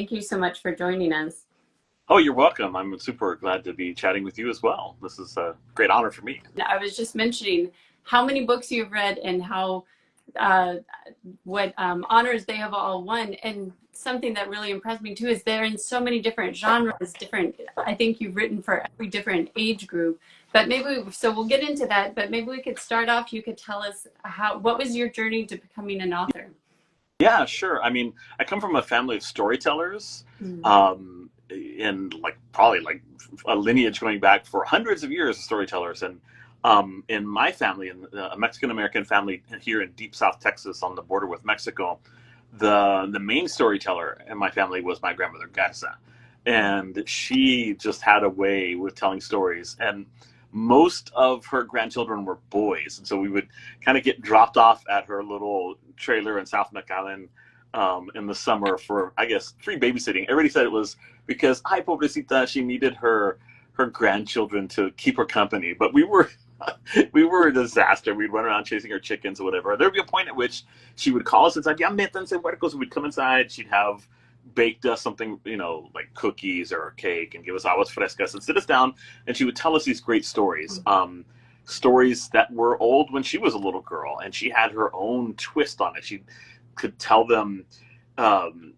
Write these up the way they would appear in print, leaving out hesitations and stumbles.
Thank you so much for joining us. Oh, you're welcome. I'm super glad to be chatting with you as well. This is a great honor for me. I was just mentioning how many books you've read and how what honors they have all won. And something that really impressed me too is they're in so many different genres, I think you've written for every different age group. But so we'll get into that, but maybe we could start off, you could tell us what was your journey to becoming an author? Yeah, sure. I mean, I come from a family of storytellers, and probably a lineage going back for hundreds of years of storytellers. And in my family, in a Mexican American family here in deep South Texas on the border with Mexico, the main storyteller in my family was my grandmother García, and she just had a way with telling stories. And most of her grandchildren were boys, and so we would kind of get dropped off at her little trailer in South McAllen in the summer for, I guess, free babysitting. Everybody said it was because, ay, pobrecita, she needed her grandchildren to keep her company. But we were a disaster. We'd run around chasing her chickens or whatever. There'd be a point at which she would call us inside. Yeah, métanse puercos. We'd come inside. She'd have baked us something, like cookies or a cake, and give us aguas frescas and sit us down. And she would tell us these great stories. Stories that were old when she was a little girl, and she had her own twist on it. She could tell them,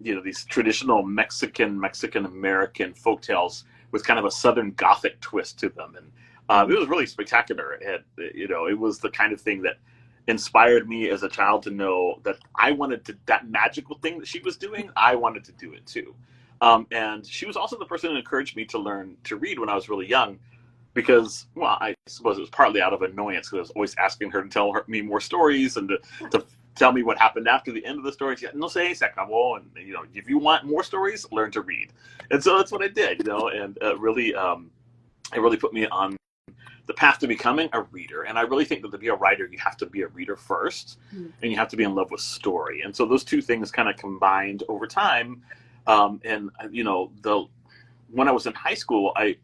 these traditional Mexican American folktales with kind of a Southern Gothic twist to them. And it was really spectacular. And, it was the kind of thing that inspired me as a child to know that I wanted to, that magical thing that she was doing, I wanted to do it too. And she was also the person who encouraged me to learn to read when I was really young, because, well, I suppose it was partly out of annoyance, because I was always asking her to tell me more stories and to tell me what happened after the end of the story. She said, no sé, se acabó. And, if you want more stories, learn to read. And so that's what I did, and it really put me on the path to becoming a reader. And I really think that to be a writer, you have to be a reader first, and you have to be in love with story. And so those two things kind of combined over time. When I was in high school, I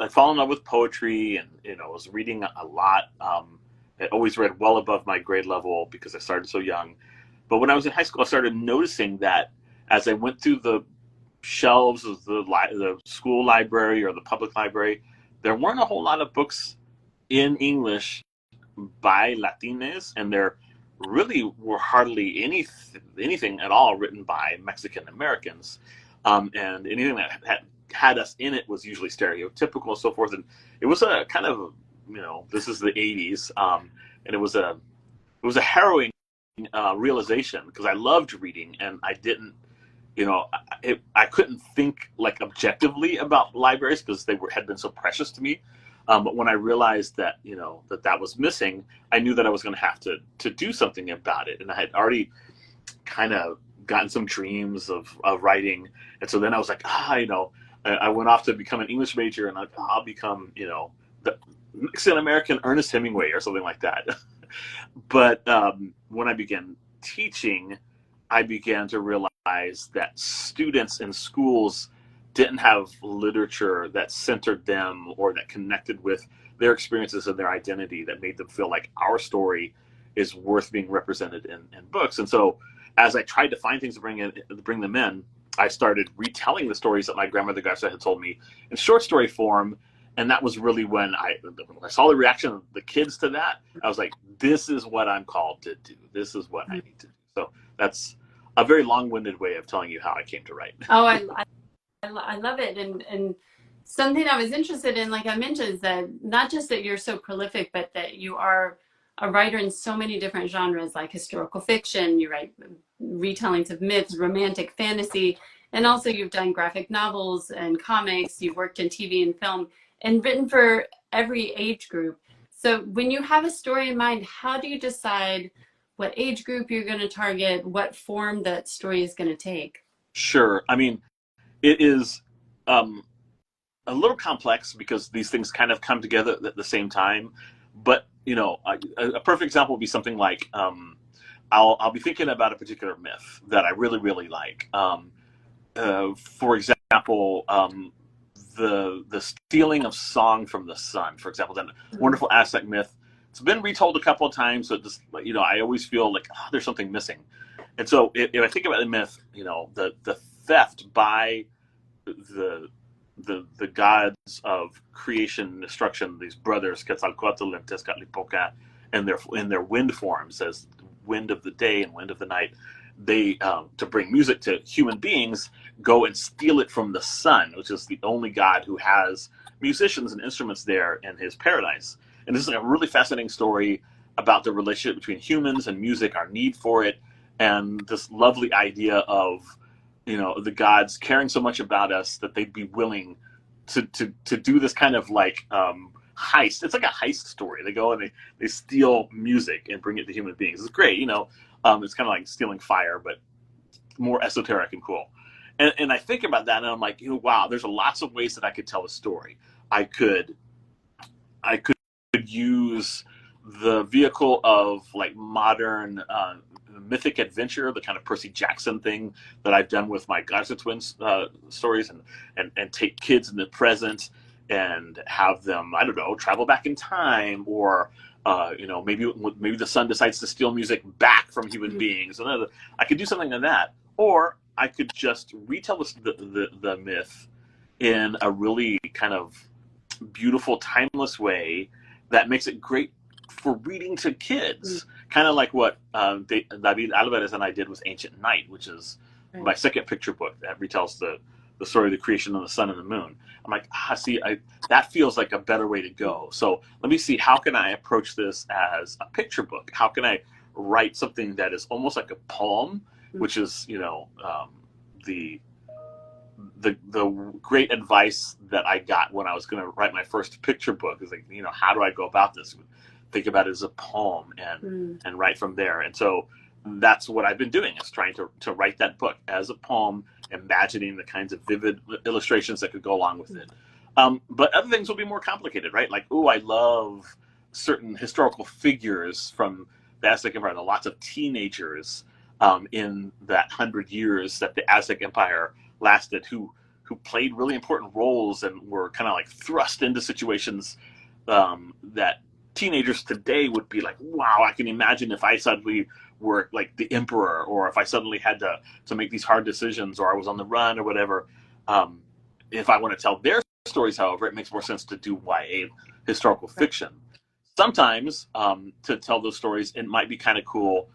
fallen in love with poetry, and I was reading a lot. I always read well above my grade level because I started so young. But when I was in high school, I started noticing that as I went through the shelves of the school library or the public library, there weren't a whole lot of books in English by Latinos, and there really were hardly anything at all written by Mexican Americans. And anything that had us in it was usually stereotypical and so forth. And it was a kind of, this is the 80s, and it was a harrowing realization, because I loved reading, and I didn't, I couldn't think objectively about libraries because they had been so precious to me. But when I realized that, that was missing, I knew that I was going to have to do something about it. And I had already kind of gotten some dreams of writing. And so then I was like, I went off to become an English major, and I'll become, the Mexican American Ernest Hemingway or something like that. But when I began teaching, I began to realize that students in schools didn't have literature that centered them or that connected with their experiences and their identity, that made them feel like our story is worth being represented in books. And so as I tried to find things to bring them in, I started retelling the stories that my grandmother García had told me in short story form. And that was really when I saw the reaction of the kids to that. I was like, this is what I'm called to do. This is what I need to do. So that's a very long-winded way of telling you how I came to write. Oh, I love it. And something I was interested in, like I mentioned, is that not just that you're so prolific, but that you are a writer in so many different genres, like historical fiction, you write retellings of myths, romantic fantasy, and also you've done graphic novels and comics, you've worked in TV and film, and written for every age group. So when you have a story in mind, how do you decide what age group you're going to target, what form that story is going to take? Sure. I mean, it is a little complex because these things kind of come together at the same time. But, a perfect example would be something like I'll be thinking about a particular myth that I really, really like. For example, the stealing of song from the sun, for example, that wonderful Aztec myth. It's been retold a couple of times, so just, I always feel like there's something missing. And so if I think about the myth, the theft by the gods of creation and destruction, these brothers Quetzalcoatl and Tezcatlipoca, and their wind forms as wind of the day and wind of the night. They to bring music to human beings, go and steal it from the sun, which is the only god who has musicians and instruments there in his paradise. And this is a really fascinating story about the relationship between humans and music, our need for it, and this lovely idea of, you know, the gods caring so much about us that they'd be willing to do this kind of like heist. It's like a heist story. They go and they steal music and bring it to human beings. It's great, you know. It's kind of like stealing fire, but more esoteric and cool. And I think about that, and I'm like, you know, wow, there's lots of ways that I could tell a story. I could use the vehicle of like modern mythic adventure, the kind of Percy Jackson thing that I've done with my Garza twins stories, and take kids in the present and have them, I don't know, travel back in time, or you know, maybe the sun decides to steal music back from human beings. And I could do something like that, or I could just retell the myth in a really kind of beautiful, timeless way that makes it great for reading to kids. Kind of like what David Álvarez and I did with Ancient Night, which is my second picture book that retells the story of the creation of the sun and the moon. I'm like, that feels like a better way to go. So let me see, how can I approach this as a picture book? How can I write something that is almost like a poem, which is, you know, the great advice that I got when I was going to write my first picture book is like, you know, how do I go about this? Think about it as a poem and write from there. And so that's what I've been doing, is trying to write that book as a poem, imagining the kinds of vivid illustrations that could go along with it. But other things will be more complicated, right? Like, I love certain historical figures from the Aztec Empire. There are lots of teenagers in that 100 years that the Aztec Empire lasted who played really important roles and were kind of like thrust into situations that teenagers today would be like, wow, I can imagine if I suddenly were like the emperor, or if I suddenly had to make these hard decisions, or I was on the run or whatever. If I want to tell their stories, however, it makes more sense to do YA historical fiction. Sometimes to tell those stories, it might be kind of cool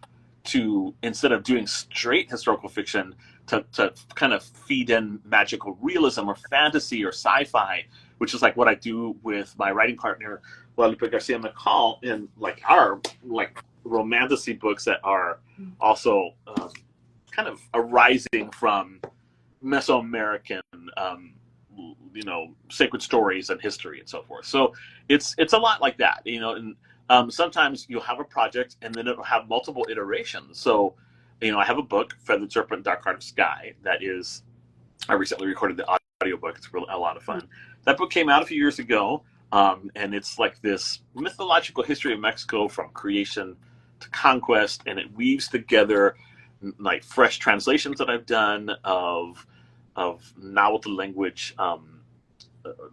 to, instead of doing straight historical fiction, to kind of feed in magical realism or fantasy or sci-fi, which is like what I do with my writing partner Guadalupe, García, McCall, in like our like romantasy books that are also kind of arising from Mesoamerican you know, sacred stories and history and so forth. So it's a lot like that, you know. And sometimes you'll have a project and then it'll have multiple iterations. So, you know, I have a book, Feathered Serpent, Dark Heart of Sky, that is, I recently recorded the audiobook. It's really a lot of fun. That book came out a few years ago, and it's like this mythological history of Mexico from creation to conquest, and it weaves together like fresh translations that I've done of Nahuatl language,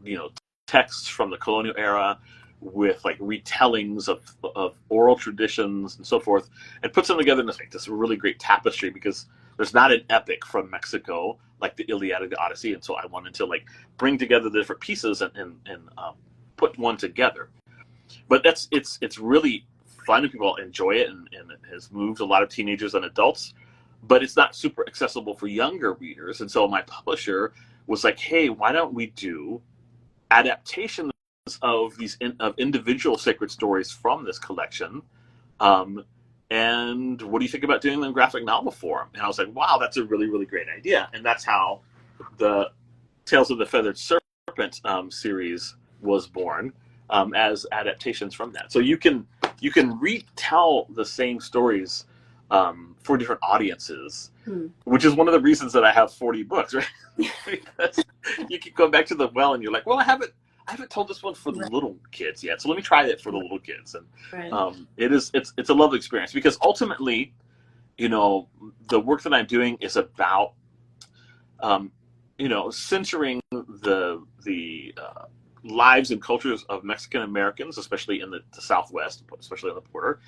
you know, texts from the colonial era, with like retellings of oral traditions and so forth, and puts them together in this really great tapestry, because there's not an epic from Mexico like the Iliad or the Odyssey, and so I wanted to like bring together the different pieces and put one together. But it's really fun, and people enjoy it, and it has moved a lot of teenagers and adults, but it's not super accessible for younger readers. And so my publisher was like, hey, why don't we do adaptations of these of individual sacred stories from this collection, and what do you think about doing them in graphic novel form? And I was like, wow, that's a really, really great idea. And that's how the Tales of the Feathered Serpent series was born, as adaptations from that. So you can retell the same stories for different audiences, which is one of the reasons that I have 40 books, right? Because you keep going back to the well and you're like, well, I haven't told this one for the little kids yet, so let me try it for the little kids. And it's a lovely experience, because ultimately, you know, the work that I'm doing is about you know, centering the lives and cultures of Mexican Americans, especially in the Southwest, especially on the border,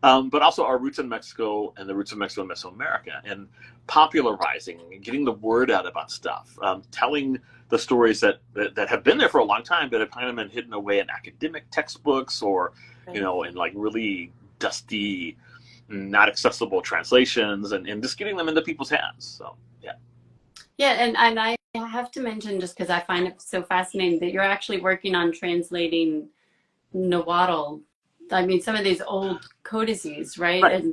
but also our roots in Mexico and the roots of Mexico and Mesoamerica, and popularizing and getting the word out about stuff, telling the stories that have been there for a long time, but have kind of been hidden away in academic textbooks or, you know, in like really dusty, not accessible translations, and just getting them into people's hands. So, yeah. Yeah, and I have to mention, just because I find it so fascinating, that you're actually working on translating Nahuatl. I mean, some of these old codices, right? Right.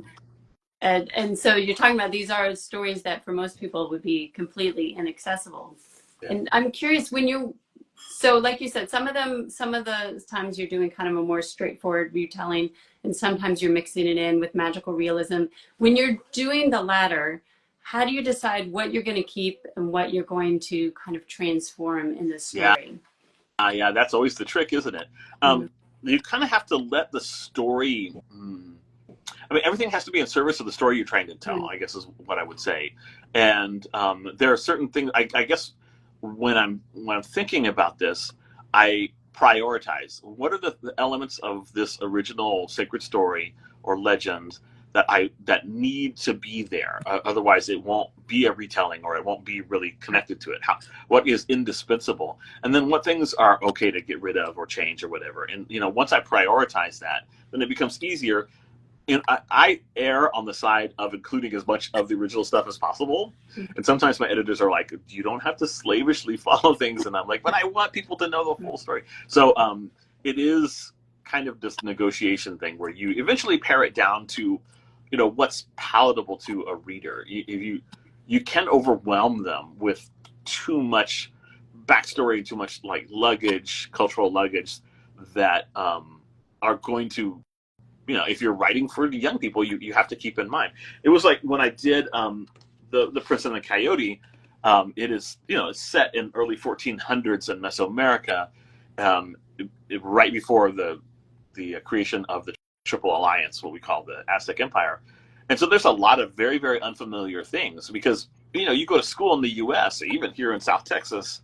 And so you're talking about these are stories that for most people would be completely inaccessible. Yeah. And I'm curious, when you, so like you said, some of the times you're doing kind of a more straightforward retelling, and sometimes you're mixing it in with magical realism. When you're doing the latter, how do you decide what you're going to keep and what you're going to kind of transform in the story? Yeah, that's always the trick, isn't it? You kind of have to let the story. I mean, everything has to be in service of the story you're trying to tell, I guess is what I would say. And there are certain things, I guess, when I'm thinking about this, I prioritize. What are the elements of this original sacred story or legend that need to be there? Otherwise, it won't be a retelling, or it won't be really connected to it. What is indispensable, and then what things are okay to get rid of or change or whatever. And you know, once I prioritize that, then it becomes easier. And I err on the side of including as much of the original stuff as possible. And sometimes my editors are like, you don't have to slavishly follow things. And I'm like, but I want people to know the full story. So it is kind of this negotiation thing where you eventually pare it down to, you know, what's palatable to a reader. You can overwhelm them with too much backstory, too much like luggage, cultural luggage that are going to, you know, if you're writing for the young people, you have to keep in mind. It was like when I did the Prince and the Coyote. It is, you know, it's set in early 1400s in Mesoamerica, right before the creation of the Triple Alliance, what we call the Aztec Empire. And so there's a lot of very, very unfamiliar things because, you know, you go to school in the U.S., even here in South Texas,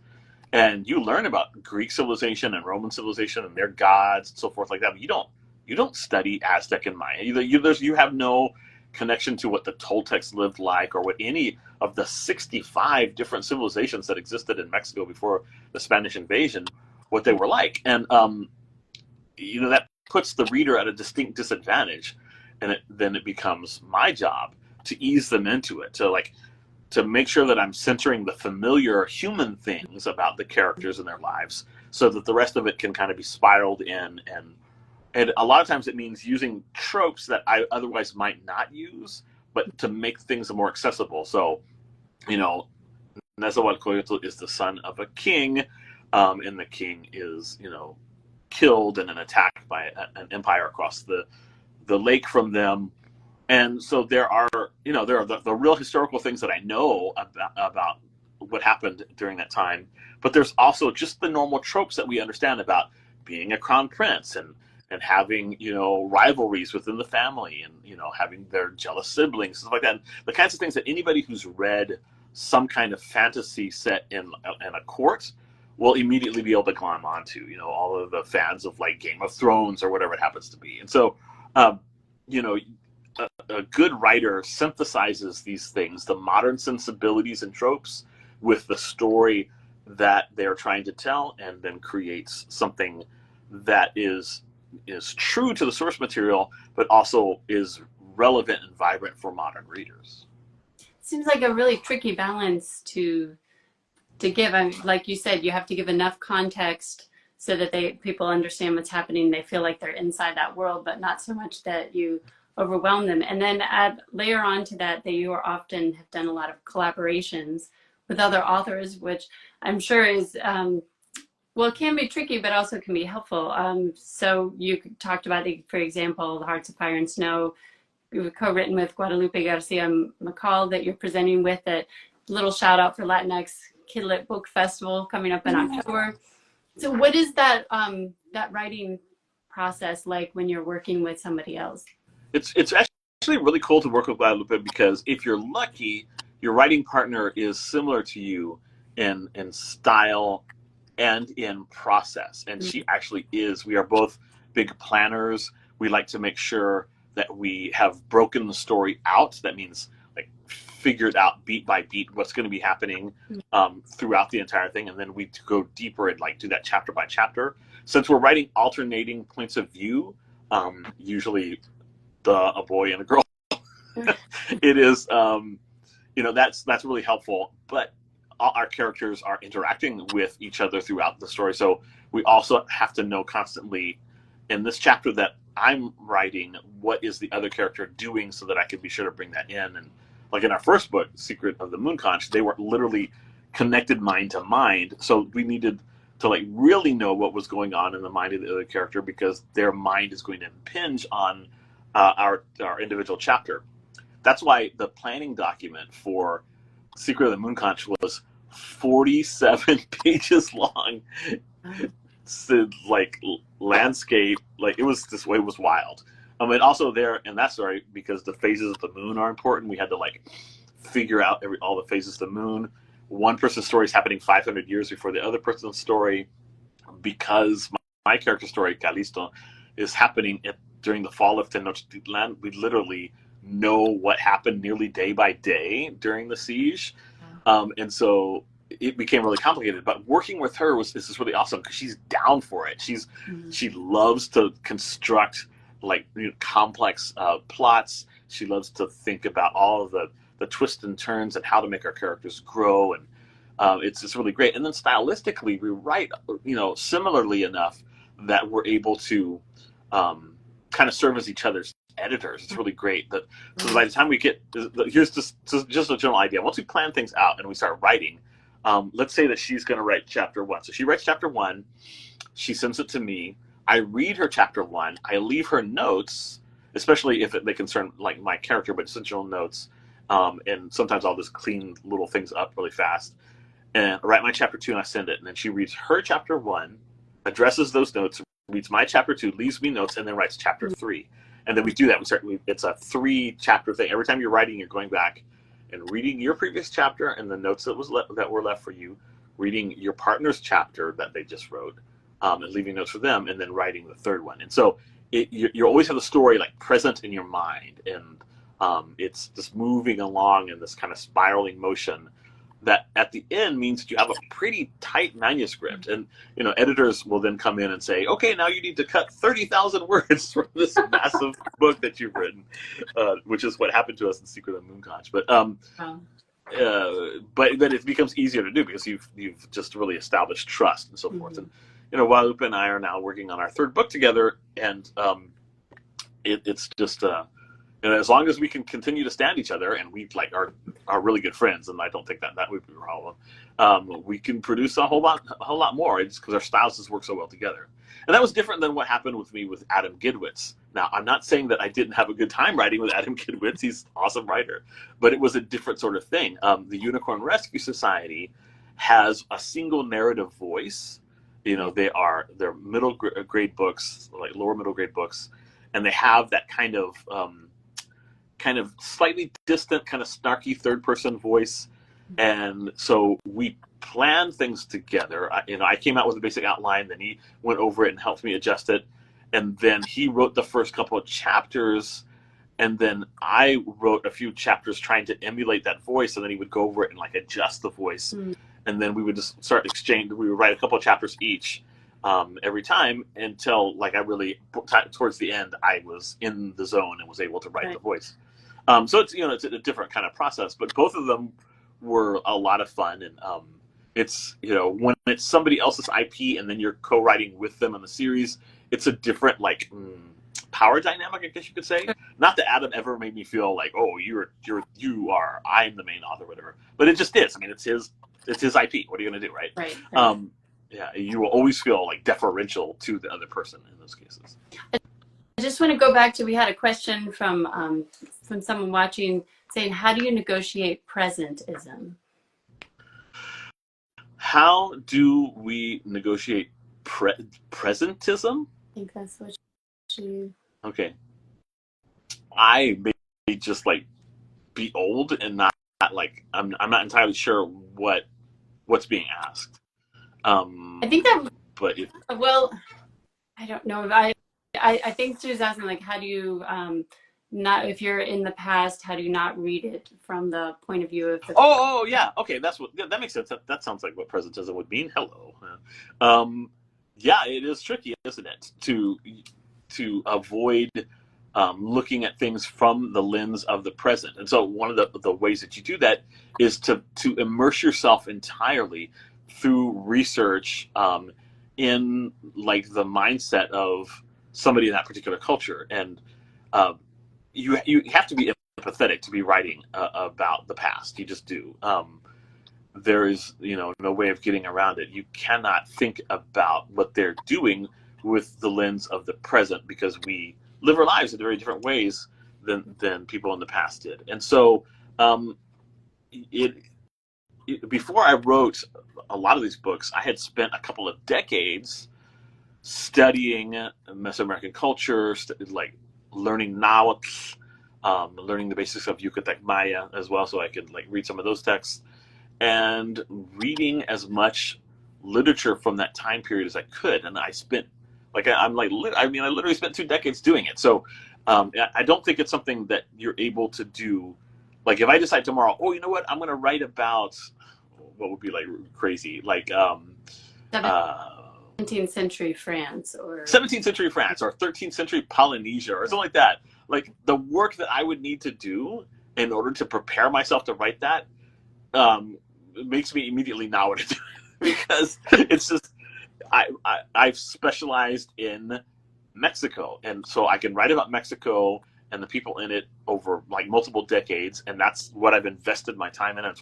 and you learn about Greek civilization and Roman civilization and their gods and so forth like that. But you don't study Aztec and Maya. You have no connection to what the Toltecs lived like, or what any of the 65 different civilizations that existed in Mexico before the Spanish invasion, what they were like. And you know, that puts the reader at a distinct disadvantage, and then it becomes my job to ease them into it, to make sure that I'm centering the familiar human things about the characters and their lives, so that the rest of it can kind of be spiraled in. And a lot of times it means using tropes that I otherwise might not use, but to make things more accessible. So, you know, Nezahualcóyotl is the son of a king, and the king is, you know, killed in an attack by an empire across the lake from them. And so there are the real historical things that I know about what happened during that time. But there's also just the normal tropes that we understand about being a crown prince and having, you know, rivalries within the family, and, you know, having their jealous siblings, stuff like that. The kinds of things that anybody who's read some kind of fantasy set in a court will immediately be able to climb onto, you know, all of the fans of like Game of Thrones or whatever it happens to be. And so, you know, a good writer synthesizes these things, the modern sensibilities and tropes, with the story that they're trying to tell, and then creates something that is true to the source material, but also is relevant and vibrant for modern readers. Seems like a really tricky balance to give. I mean, like you said, you have to give enough context so that people understand what's happening. They feel like they're inside that world, but not so much that you overwhelm them. And then layer on to that you are often have done a lot of collaborations with other authors, which I'm sure is well, it can be tricky, but also can be helpful. So you talked about, for example, The Hearts of Fire and Snow. You were co-written with Guadalupe, García, McCall, that you're presenting with. A little shout out for Latinx KidLit Book Festival coming up in October. So what is that that writing process like when you're working with somebody else? It's actually really cool to work with Guadalupe, because if you're lucky, your writing partner is similar to you in style and in process. And she actually is. We are both big planners. We like to make sure that we have broken the story out. That means like figured out beat by beat what's going to be happening throughout the entire thing, and then we go deeper and like do that chapter by chapter. Since we're writing alternating points of view, usually a boy and a girl, it is that's really helpful. But our characters are interacting with each other throughout the story, so we also have to know constantly in this chapter that I'm writing, what is the other character doing, so that I can be sure to bring that in. And like in our first book, Secret of the Moon Conch, they were literally connected mind to mind, so we needed to like really know what was going on in the mind of the other character, because their mind is going to impinge on our individual chapter. That's why the planning document for Secret of the Moon Conch was 47 pages long. So, like landscape, like it was this way, it was wild. And also there in that story, because the phases of the moon are important, we had to like figure out all the phases of the moon. One person's story is happening 500 years before the other person's story, because my character story, Calisto, is happening during the fall of Tenochtitlan. We literally know what happened nearly day by day during the siege. And so it became really complicated. But working with her is just really awesome, because she's down for it. She loves to construct like complex plots. She loves to think about all of the twists and turns and how to make our characters grow, and it's just really great. And then stylistically, we write similarly enough that we're able to kind of serve as each other's editors. It's really great that so by the time we get here's just a general idea. Once we plan things out and we start writing, let's say that she's going to write chapter 1. So she writes chapter 1, she sends it to me. I read her chapter 1. I leave her notes, especially if they concern like my character, but essential notes. And sometimes I'll just clean little things up really fast and write my chapter 2, and I send it. And then she reads her chapter 1, addresses those notes, reads my chapter 2, leaves me notes, and then writes chapter 3. And then we do that. It's a 3-chapter thing. Every time you're writing, you're going back and reading your previous chapter and the notes that were left for you, reading your partner's chapter that they just wrote, and leaving notes for them, and then writing the third one. And so you always have the story like present in your mind, and it's just moving along in this kind of spiraling motion that at the end means that you have a pretty tight manuscript. And editors will then come in and say, okay, now you need to cut 30,000 words from this massive book that you've written, which is what happened to us in Secret of the Moon Conch. But it becomes easier to do because you've just really established trust and so forth. And Guadalupe and I are now working on our third book together, and it's just as long as we can continue to stand each other, and we like are really good friends, and I don't think that would be a problem, we can produce a whole lot more. It's because our styles just work so well together. And that was different than what happened with me with Adam Gidwitz. Now, I'm not saying that I didn't have a good time writing with Adam Gidwitz. He's an awesome writer, but it was a different sort of thing. The Unicorn Rescue Society has a single narrative voice. They're middle grade books, like lower middle grade books, and they have that kind of slightly distant, kind of snarky third-person voice. And so we planned things together. I came out with a basic outline, then he went over it and helped me adjust it. And then he wrote the first couple of chapters, and then I wrote a few chapters trying to emulate that voice, and then he would go over it and like adjust the voice. And then we would just start exchanging. We would write a couple of chapters each every time until like towards the end, I was in the zone and was able to write the voice. So it's a different kind of process, but both of them were a lot of fun. And it's when it's somebody else's IP and then you're co-writing with them on the series, it's a different like power dynamic, I guess you could say. Not that Adam ever made me feel like, oh, I'm the main author, whatever. But it just is. I mean, it's his IP. What are you going to do, right? Right. Yeah, you will always feel like deferential to the other person in those cases. I just want to go back to, we had a question from someone watching saying, how do you negotiate presentism? How do we negotiate presentism? I think that's what you... Okay. I may just like be old and not like, I'm not entirely sure what's being asked. I think that, but well, I don't know. I think she was asking like, how do you not if you're in the past, how do you not read it from the point of view of the Oh, yeah. Okay, that makes sense. That sounds like what presentism would mean. Hello. Um, yeah, it is tricky, isn't it, to avoid looking at things from the lens of the present. And so one of the ways that you do that is to immerse yourself entirely through research in like the mindset of somebody in that particular culture. And uh, you have to be empathetic to be writing about the past. You just do. There is, no way of getting around it. You cannot think about what they're doing with the lens of the present because we live our lives in very different ways than people in the past did. And so, it before I wrote a lot of these books, I had spent a couple of decades studying Mesoamerican culture, like learning Nahuatl, learning the basics of Yucatec Maya as well, so I could like read some of those texts, and reading as much literature from that time period as I could. And I spent I literally spent 2 decades doing it. So I don't think it's something that you're able to do. Like if I decide tomorrow, oh, you know what, I'm going to write about what would be like crazy, like 17th century France or 17th century France or 13th century Polynesia or something like that. Like the work that I would need to do in order to prepare myself to write that makes me immediately not want to do it because it's just I've specialized in Mexico, and so I can write about Mexico and the people in it over like multiple decades, and that's what I've invested my time in. And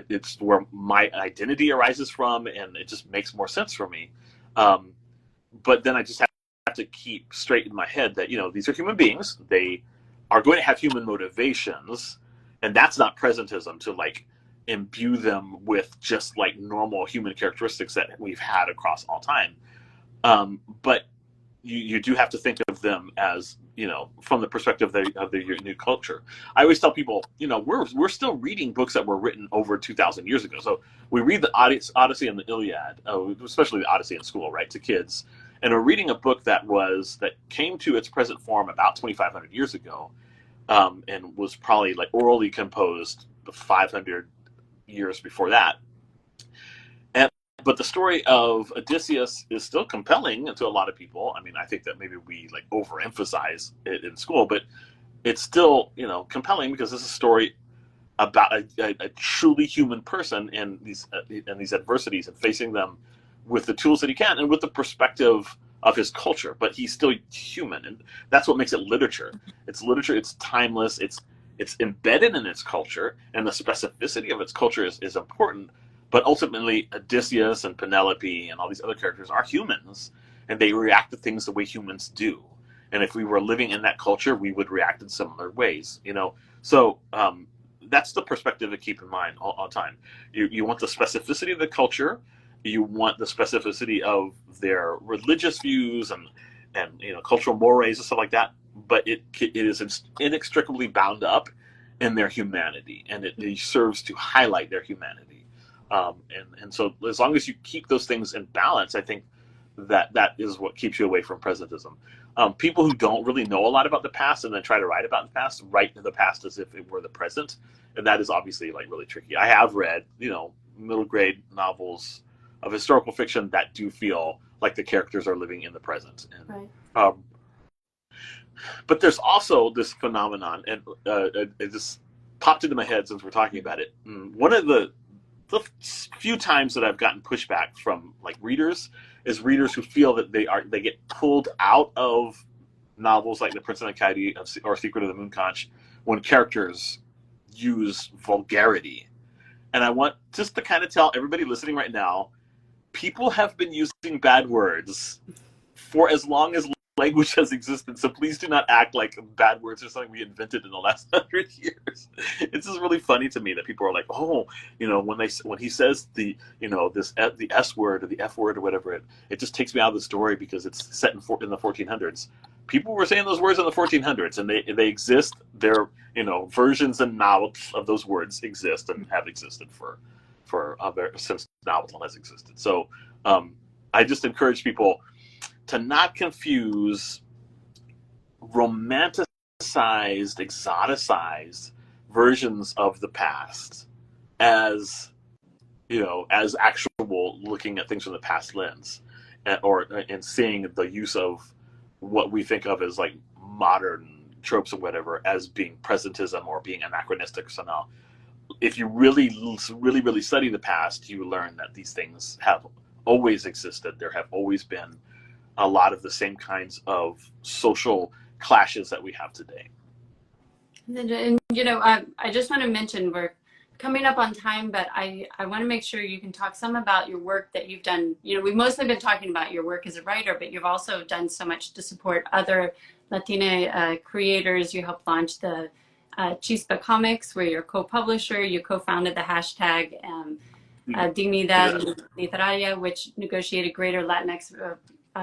it's where my identity arises from, and it just makes more sense for me. But then I just have to keep straight in my head that these are human beings. They are going to have human motivations, and that's not presentism to like imbue them with just like normal human characteristics that we've had across all time. But you do have to think of them as from the perspective of their new culture. I always tell people, we're still reading books that were written over 2,000 years ago. So we read the Odyssey and the Iliad, especially the Odyssey in school, right, to kids, and we're reading a book that came to its present form about 2,500 years ago, and was probably like orally composed 500 years before that. But the story of Odysseus is still compelling to a lot of people. I mean, I think that maybe we like overemphasize it in school, but it's still, compelling because it's a story about a truly human person and these adversities and facing them with the tools that he can and with the perspective of his culture. But he's still human, and that's what makes it literature. It's literature. It's timeless. It's embedded in its culture, and the specificity of its culture is important. But ultimately, Odysseus and Penelope and all these other characters are humans, and they react to things the way humans do. And if we were living in that culture, we would react in similar ways, So that's the perspective to keep in mind all the time. You want the specificity of the culture, you want the specificity of their religious views and cultural mores and stuff like that. But it is inextricably bound up in their humanity, and it serves to highlight their humanity. And so as long as you keep those things in balance, I think that is what keeps you away from presentism. People who don't really know a lot about the past and then try to write about the past, write the past as if it were the present, and that is obviously like really tricky. I have read, middle grade novels of historical fiction that do feel like the characters are living in the present. And, right. But there's also this phenomenon, and it just popped into my head since we're talking about it. One of the few times that I've gotten pushback from like readers is readers who feel that they get pulled out of novels like The Prince and the Coyote or Secret of the Moon Conch when characters use vulgarity. And I want just to kind of tell everybody listening right now, people have been using bad words for as long as language has existed, so please do not act like bad words are something we invented in the last 100 years. It's just really funny to me that people are like, oh, when he says the S word or the F word or whatever, it just takes me out of the story because it's set in the 1400s. People were saying those words in the 1400s, and they exist. Their versions and novels of those words exist and have existed since novel has existed. So I just encourage people to not confuse romanticizing exoticized versions of the past as, as actual looking at things from the past lens, and seeing the use of what we think of as like modern tropes or whatever as being presentism or being anachronistic. So now, if you really study the past, you learn that these things have always existed. There have always been a lot of the same kinds of social clashes that we have today. And I just want to mention we're coming up on time, but I want to make sure you can talk some about your work that you've done. We've mostly been talking about your work as a writer, but you've also done so much to support other Latina creators. You helped launch the Chispa Comics, where you're co-publisher. You co-founded the hashtag Dignidad Literaria, which negotiated greater Latinx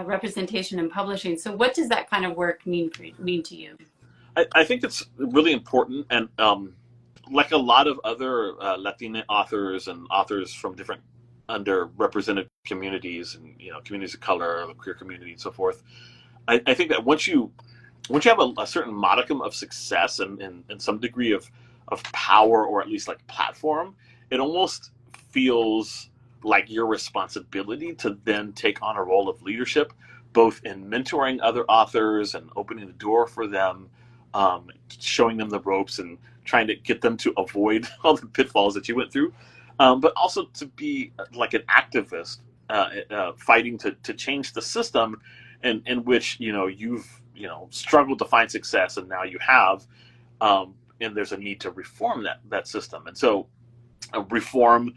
representation in publishing. So what does that kind of work mean to you? I think it's really important, and like a lot of other Latina authors and authors from different underrepresented communities and communities of color, the queer community, and so forth, I think that once you have a certain modicum of success and some degree of power, or at least like platform, it almost feels like your responsibility to then take on a role of leadership, both in mentoring other authors and opening the door for them, showing them the ropes and trying to get them to avoid all the pitfalls that you went through, but also to be like an activist, fighting to change the system in which you've struggled to find success, and now you have, and there's a need to reform that system. And so reform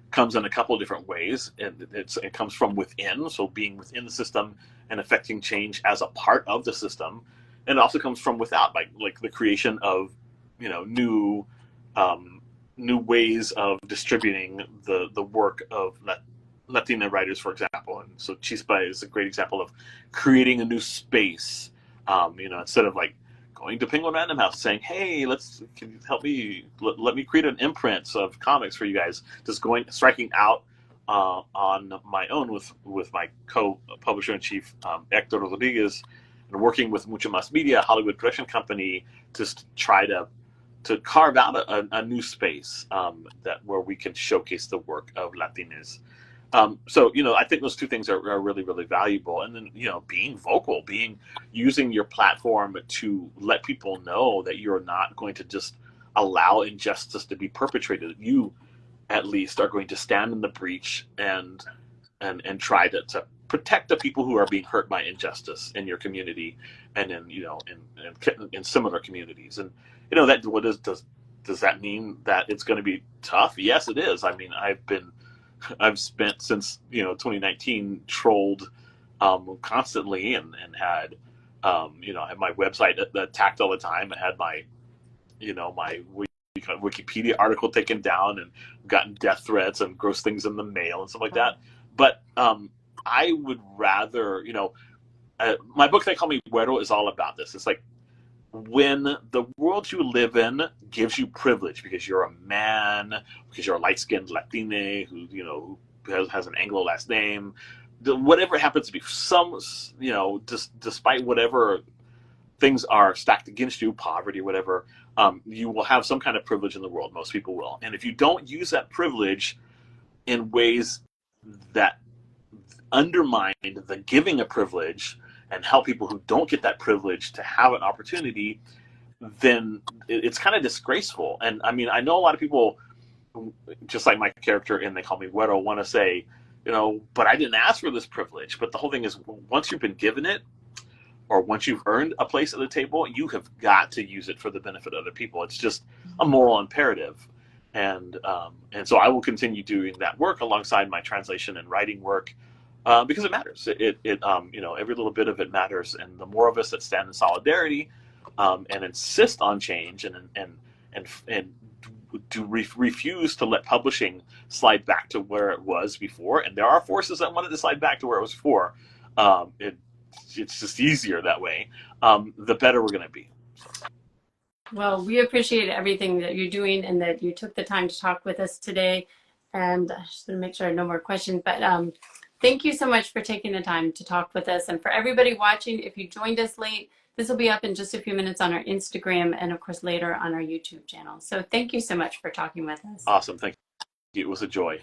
comes in a couple of different ways, and it comes from within, so being within the system and affecting change as a part of the system. And it also comes from without, like the creation of new ways of distributing the work of Latina writers, for example. And so Chispa is a great example of creating a new space. Instead of like going to Penguin Random House saying, "Hey, can you help me? Let me create an imprint of comics for you guys." Just striking out on my own with my co-publisher in chief, Hector Rodriguez, and working with Mucho Mas Media, Hollywood production company, to try to carve out a new space where we can showcase the work of Latinos. So I think those two things are really, really valuable. And then being vocal, using your platform to let people know that you're not going to just allow injustice to be perpetrated. You, at least, are going to stand in the breach and try to protect the people who are being hurt by injustice in your community and in similar communities. And does that mean that it's going to be tough? Yes, it is. I mean, I've spent since 2019 trolled constantly, and had I had my website attacked all the time. I had my my Wikipedia article taken down, and gotten death threats and gross things in the mail and stuff like that. But I would rather my book, They Call Me Güero, is all about this. It's like, when the world you live in gives you privilege because you're a man, because you're a light-skinned Latine who has an Anglo last name, whatever it happens to be, despite whatever things are stacked against you, poverty, whatever, you will have some kind of privilege in the world. Most people will. And if you don't use that privilege in ways that undermine the giving of privilege and help people who don't get that privilege to have an opportunity, then it's kind of disgraceful. And I mean, I know a lot of people, just like my character in They Call Me Güero, want to say, but I didn't ask for this privilege. But the whole thing is, once you've been given it, or once you've earned a place at the table, you have got to use it for the benefit of other people. It's just a moral imperative. And so I will continue doing that work alongside my translation and writing work, because it matters. Every little bit of it matters. And the more of us that stand in solidarity and insist on change and refuse to let publishing slide back to where it was before, and there are forces that wanted to slide back to where it was before, it's just easier that way, the better we're going to be. Well, we appreciate everything that you're doing, and that you took the time to talk with us today. And I just want to make sure I have no more questions, but thank you so much for taking the time to talk with us. And for everybody watching, if you joined us late, This will be up in just a few minutes on our Instagram and, of course, later on our YouTube channel. So thank you so much for talking with us. Awesome. Thank you. It was a joy.